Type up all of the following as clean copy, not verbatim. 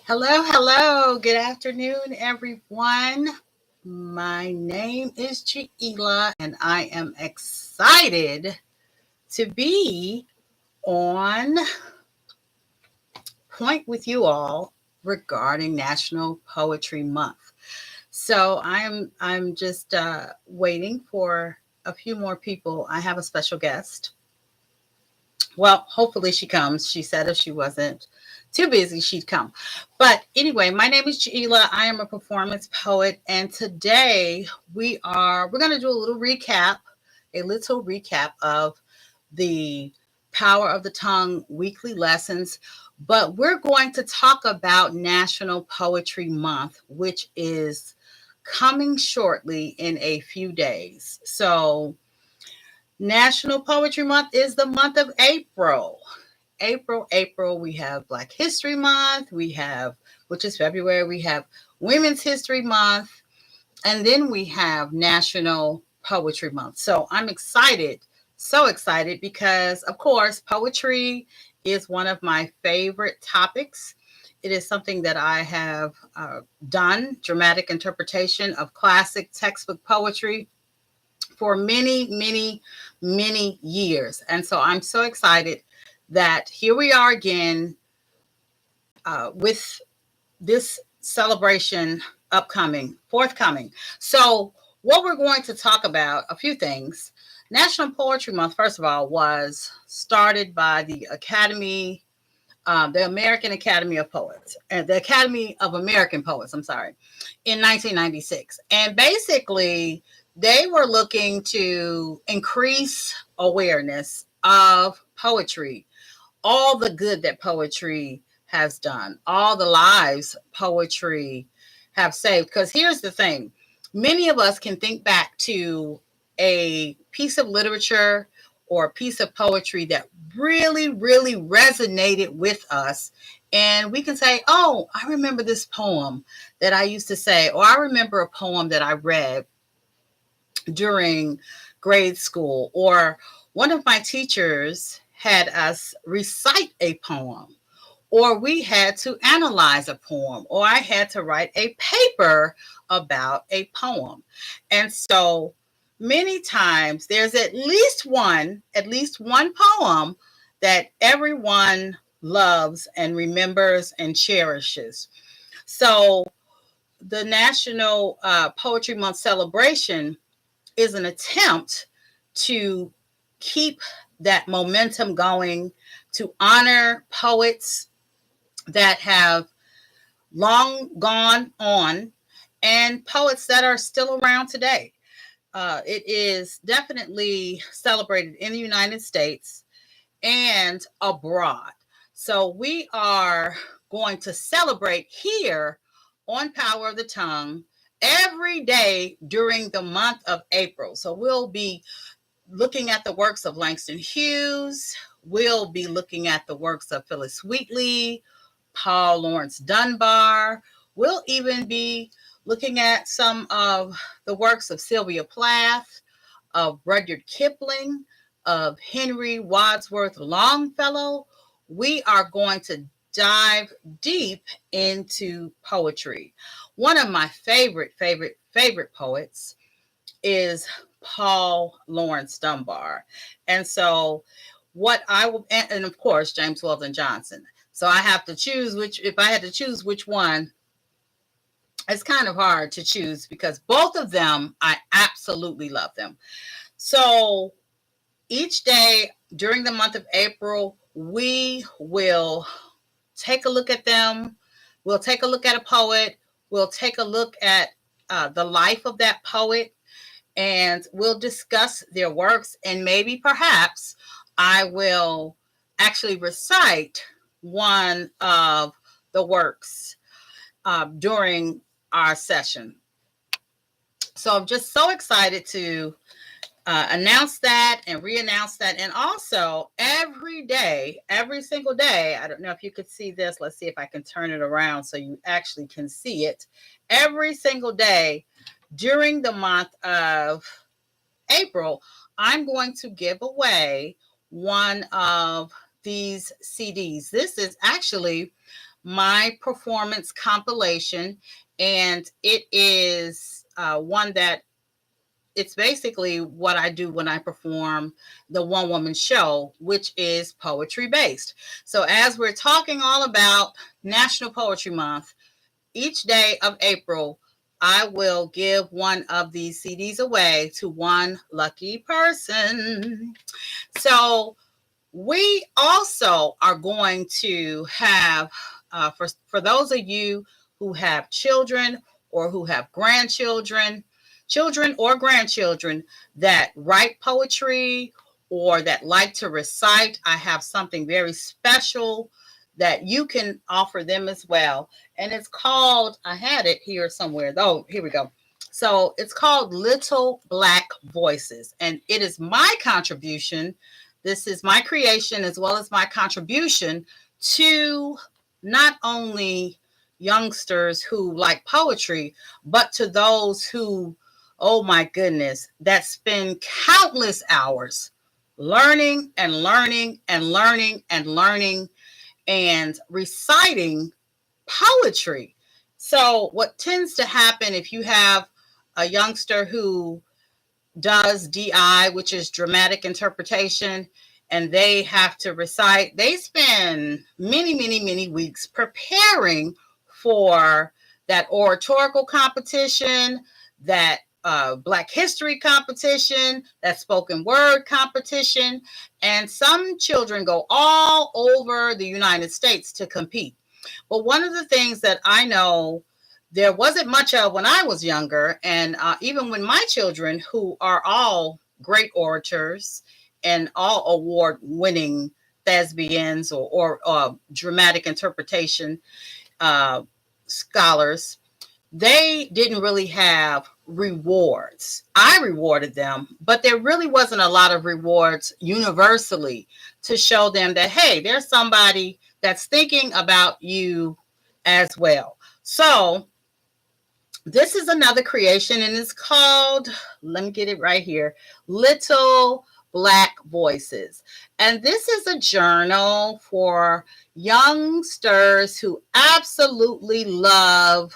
Hello, hello. Good afternoon, everyone. My name is Sheila, and I am excited to be on point with you all regarding National Poetry Month. So I'm just waiting for a few more people. I have a special guest. Well, hopefully she comes. She said if she wasn't too busy, she'd come. But anyway, my name is Sheila. I am a performance poet, and today we're going to do a little recap of the Power of the Tongue weekly lessons. But we're going to talk about National Poetry Month, which is coming shortly in a few days. So National Poetry Month is the month of April. April, we have Black History Month, which is February, we have Women's History Month, and then we have National Poetry Month. So I'm excited, so excited, because of course, poetry is one of my favorite topics. It is something that I have done, dramatic interpretation of classic textbook poetry for many, many, many years. And so I'm so excited that here we are again with this celebration forthcoming. So, what we're going to talk about, a few things. National Poetry Month, first of all, was started by the American Academy of Poets, and the Academy of American Poets, I'm sorry, in 1996. And basically, they were looking to increase awareness of poetry, all the good that poetry has done, all the lives poetry have saved. Because here's the thing, many of us can think back to a piece of literature or a piece of poetry that really, really resonated with us. And we can say, oh, I remember this poem that I used to say, or I remember a poem that I read during grade school, or one of my teachers had us recite a poem, or we had to analyze a poem, or I had to write a paper about a poem. And so many times there's at least one poem that everyone loves and remembers and cherishes. So the National Poetry Month celebration is an attempt to keep that momentum going, to honor poets that have long gone on and poets that are still around today. It is definitely celebrated in the United States and abroad. So we are going to celebrate here on Power of the Tongue every day during the month of April. So we'll be looking at the works of Langston Hughes. We'll be looking at the works of Phyllis Wheatley, Paul Laurence Dunbar. We'll even be looking at some of the works of Sylvia Plath, of Rudyard Kipling, of Henry Wadsworth Longfellow. We are going to dive deep into poetry. One of my favorite poets is Paul Laurence Dunbar. And so what I will, and of course, James Weldon Johnson. So I have to choose if I had to choose which one, it's kind of hard to choose because both of them, I absolutely love them. So each day during the month of April, we will take a look at them. We'll take a look at a poet. We'll take a look at the life of that poet, and we'll discuss their works. And maybe, perhaps, I will actually recite one of the works during our session. So I'm just so excited to announce that and re-announce that. And also every single day, I don't know if you could see this. Let's see if I can turn it around so you actually can see it. Every single day during the month of April, I'm going to give away one of these CDs. This is actually my performance compilation, and it is one that it's basically what I do when I perform the one woman show, which is poetry based. So, as we're talking all about National Poetry Month, each day of April, I will give one of these CDs away to one lucky person. So, we also are going to have, for those of you who have children or who have grandchildren, children or grandchildren that write poetry or that like to recite, I have something very special that you can offer them as well. And it's called, I had it here somewhere, though, here we go. So it's called Little Black Voices, and it is my contribution. This is my creation as well as my contribution to not only youngsters who like poetry, but to those who, oh my goodness, that spend countless hours learning and learning and learning and learning and reciting poetry. So, what tends to happen if you have a youngster who does DI, which is dramatic interpretation, and they have to recite, they spend many, many, many weeks preparing for that oratorical competition, that Black History competition, that spoken word competition. And some children go all over the United States to compete. But one of the things that I know there wasn't much of when I was younger, and even when my children, who are all great orators and all award-winning thespians or dramatic interpretation uh, scholars, they didn't really have rewards. I rewarded them, but there really wasn't a lot of rewards universally to show them that, hey, there's somebody that's thinking about you as well. So, this is another creation, and it's called, let me get it right here, Little Black Voices. And this is a journal for youngsters who absolutely love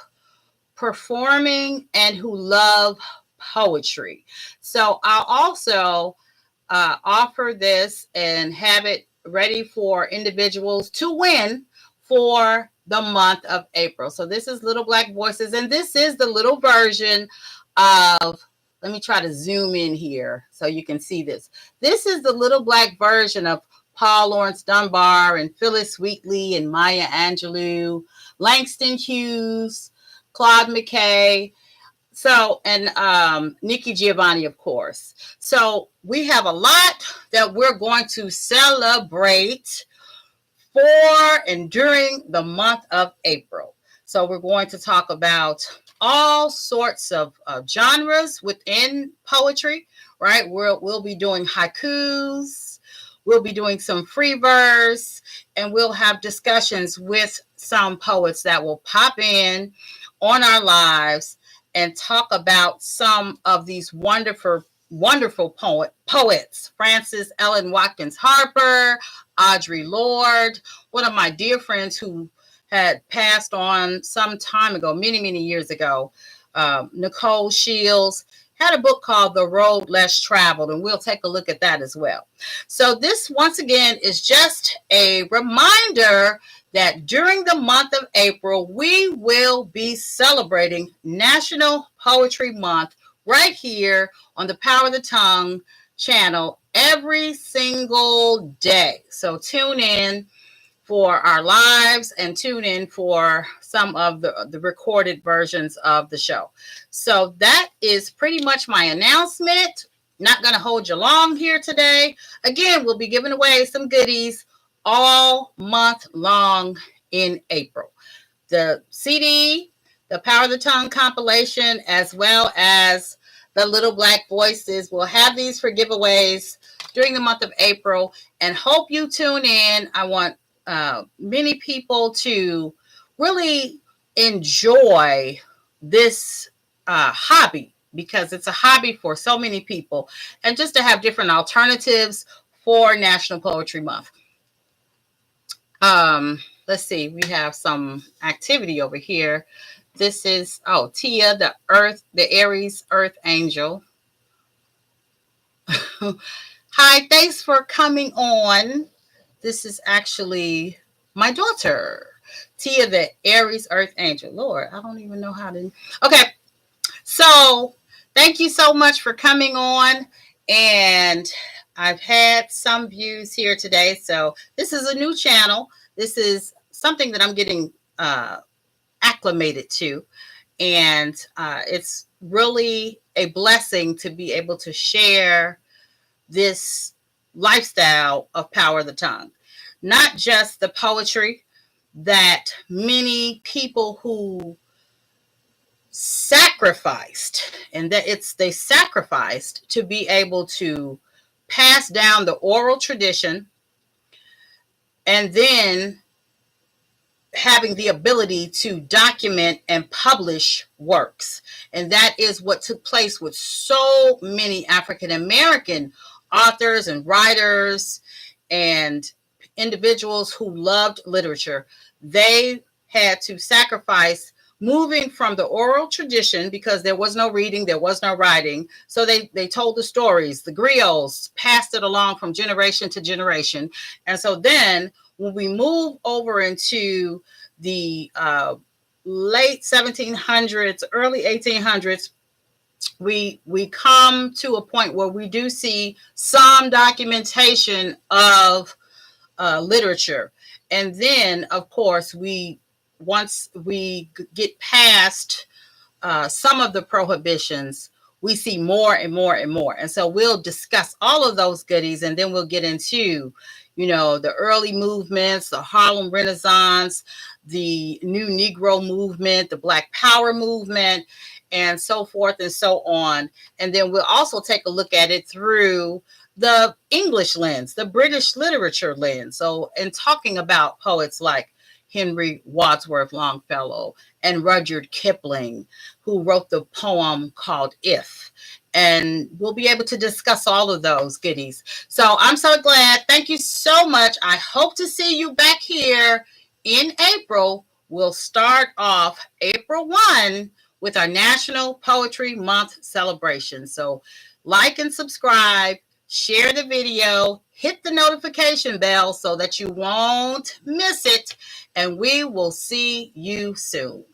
performing and who love poetry. So I'll also offer this and have it ready for individuals to win for the month of April. So this is Little Black Voices, and this is the little version of, let me try to zoom in here so you can see this. This is the little black version of Paul Laurence Dunbar and Phyllis Wheatley and Maya Angelou, Langston Hughes, Claude McKay, so, and Nikki Giovanni, of course. So we have a lot that we're going to celebrate for and during the month of April. So we're going to talk about all sorts of genres within poetry, right? We'll be doing haikus, we'll be doing some free verse, and we'll have discussions with some poets that will pop in on our lives and talk about some of these wonderful poets. Frances Ellen Watkins Harper, Audre Lorde, one of my dear friends who had passed on some time ago, many, many years ago, Nicole Shields, had a book called The Road Less Traveled, and we'll take a look at that as well. So this, once again, is just a reminder that during the month of April, we will be celebrating National Poetry Month right here on the Power of the Tongue channel every single day. So tune in for our lives and tune in for some of the recorded versions of the show. So that is pretty much my announcement. Not going to hold you long here today. Again, we'll be giving away some goodies all month long in April. The CD, the Power of the Tongue compilation, as well as the Little Black Voices, will have these for giveaways during the month of April, and hope you tune in. I want many people to really enjoy this hobby, because it's a hobby for so many people, and just to have different alternatives for National Poetry Month. let's see, we have some activity over here. This is, oh, Tia, the Aries Earth Angel. Hi, thanks for coming on. This is actually my daughter, Tia, the Aries Earth Angel. Lord, I don't even know how to. Okay, so thank you so much for coming on. And I've had some views here today. So this is a new channel. This is something that I'm getting acclimated to. And it's really a blessing to be able to share this lifestyle of Power of the Tongue. Not just the poetry that many people who sacrificed, and that they sacrificed to be able to pass down the oral tradition, and then having the ability to document and publish works. And that is what took place with so many African American authors and writers and individuals who loved literature. They had to sacrifice moving from the oral tradition because there was no reading, there was no writing. So they told the stories. The griots passed it along from generation to generation. And so then when we move over into the late 1700s, early 1800s, we come to a point where we do see some documentation of literature. And then, of course, once we get past some of the prohibitions, we see more and more and more. And so we'll discuss all of those goodies, and then we'll get into, the early movements, the Harlem Renaissance, the New Negro movement, the Black Power movement, and so forth and so on. And then we'll also take a look at it through the English lens, the British literature lens. So, in talking about poets like Henry Wadsworth Longfellow and Rudyard Kipling, who wrote the poem called If. And we'll be able to discuss all of those goodies. So I'm so glad. Thank you so much. I hope to see you back here in April. We'll start off April 1 with our National Poetry Month celebration. So like and subscribe, share the video, hit the notification bell so that you won't miss it, and we will see you soon.